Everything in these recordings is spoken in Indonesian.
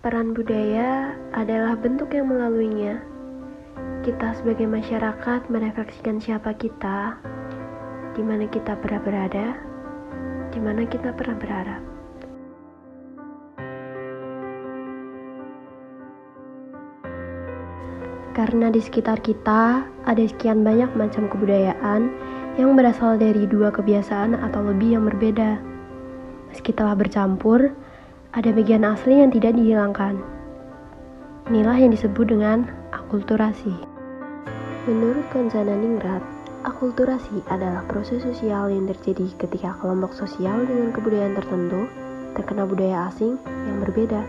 Peran budaya adalah bentuk yang melaluinya kita sebagai masyarakat merefleksikan siapa kita, di mana kita pernah berada, di mana kita pernah berharap. Karena di sekitar kita ada sekian banyak macam kebudayaan yang berasal dari dua kebiasaan atau lebih yang berbeda. Meski telah bercampur, ada bagian asli yang tidak dihilangkan. Inilah yang disebut dengan akulturasi. Menurut Konzana-Ningrat, akulturasi adalah proses sosial yang terjadi ketika kelompok sosial dengan kebudayaan tertentu terkena budaya asing yang berbeda.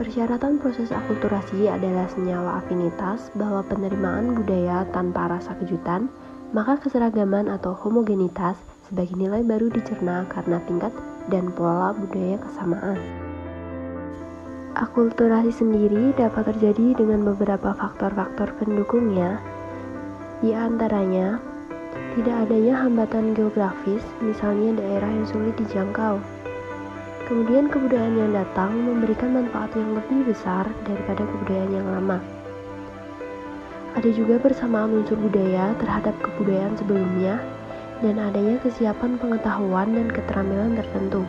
Persyaratan proses akulturasi adalah senyawa afinitas bahwa penerimaan budaya tanpa rasa kejutan, maka keseragaman atau homogenitas sebagai nilai baru dicerna karena tingkat dan pola budaya kesamaan. Akulturasi sendiri dapat terjadi dengan beberapa faktor-faktor pendukungnya. Di antaranya, tidak adanya hambatan geografis, misalnya daerah yang sulit dijangkau. Kemudian kebudayaan yang datang memberikan manfaat yang lebih besar daripada kebudayaan yang lama. Ada juga persamaan unsur budaya terhadap kebudayaan sebelumnya dan adanya kesiapan pengetahuan dan keterampilan tertentu.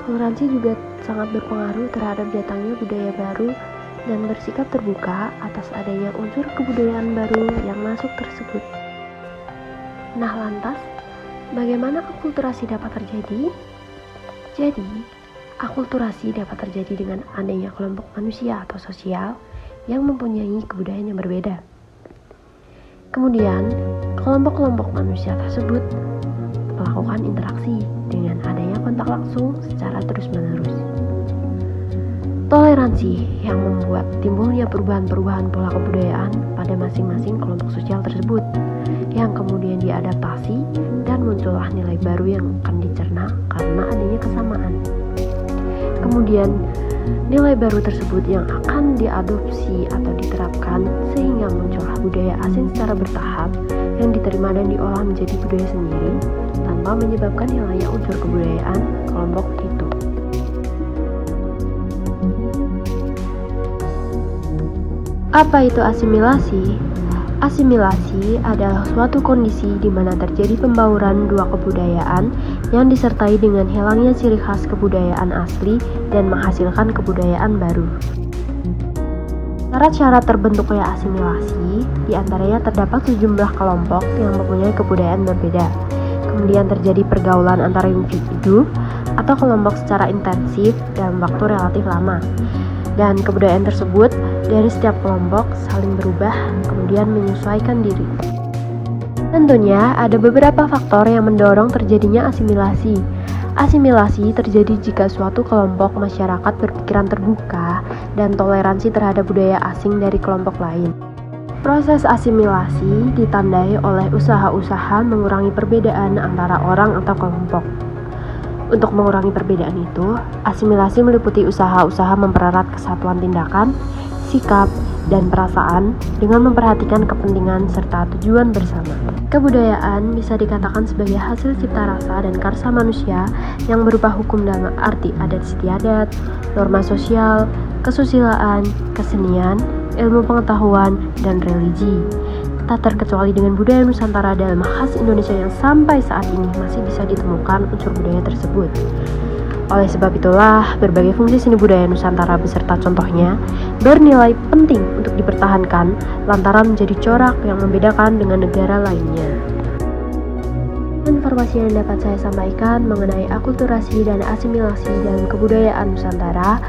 Toleransi juga sangat berpengaruh terhadap datangnya budaya baru dan bersikap terbuka atas adanya unsur kebudayaan baru yang masuk tersebut. Nah lantas, bagaimana akulturasi dapat terjadi? Jadi, akulturasi dapat terjadi dengan adanya kelompok manusia atau sosial yang mempunyai kebudayaan yang berbeda. Kemudian, kelompok-kelompok manusia tersebut melakukan interaksi dengan adanya kontak langsung secara terus-menerus. Toleransi yang membuat timbulnya perubahan-perubahan pola kebudayaan pada masing-masing kelompok sosial tersebut, yang kemudian diadaptasi dan muncullah nilai baru yang akan dicerna karena adanya kesamaan. Kemudian, nilai baru tersebut yang akan diadopsi atau diterapkan sehingga muncullah budaya asing secara bertahap yang diterima dan diolah menjadi budaya sendiri tanpa menyebabkan hilangnya unsur kebudayaan kelompok itu. Apa itu asimilasi? Asimilasi adalah suatu kondisi di mana terjadi pembauran dua kebudayaan yang disertai dengan hilangnya ciri khas kebudayaan asli dan menghasilkan kebudayaan baru. Syarat-syarat terbentuknya asimilasi diantaranya terdapat sejumlah kelompok yang mempunyai kebudayaan berbeda. Kemudian terjadi pergaulan antara individu atau kelompok secara intensif dalam waktu relatif lama. Dan kebudayaan tersebut dari setiap kelompok saling berubah, kemudian menyesuaikan diri. Tentunya ada beberapa faktor yang mendorong terjadinya asimilasi. Asimilasi terjadi jika suatu kelompok masyarakat berpikiran terbuka dan toleransi terhadap budaya asing dari kelompok lain. Proses asimilasi ditandai oleh usaha-usaha mengurangi perbedaan antara orang atau kelompok. Untuk mengurangi perbedaan itu, asimilasi meliputi usaha-usaha mempererat kesatuan tindakan, sikap, dan perasaan dengan memperhatikan kepentingan serta tujuan bersama. Kebudayaan bisa dikatakan sebagai hasil cipta rasa dan karsa manusia yang berupa hukum dalam arti adat istiadat, norma sosial, kesusilaan, kesenian, ilmu pengetahuan, dan religi. Tak terkecuali dengan budaya Nusantara dalam khas Indonesia yang sampai saat ini masih bisa ditemukan unsur budaya tersebut. Oleh sebab itulah, berbagai fungsi seni budaya Nusantara beserta contohnya bernilai penting untuk dipertahankan lantaran menjadi corak yang membedakan dengan negara lainnya. Informasi yang dapat saya sampaikan mengenai akulturasi dan asimilasi dalam kebudayaan Nusantara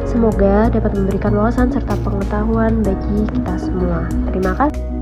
semoga dapat memberikan wawasan serta pengetahuan bagi kita semua. Terima kasih.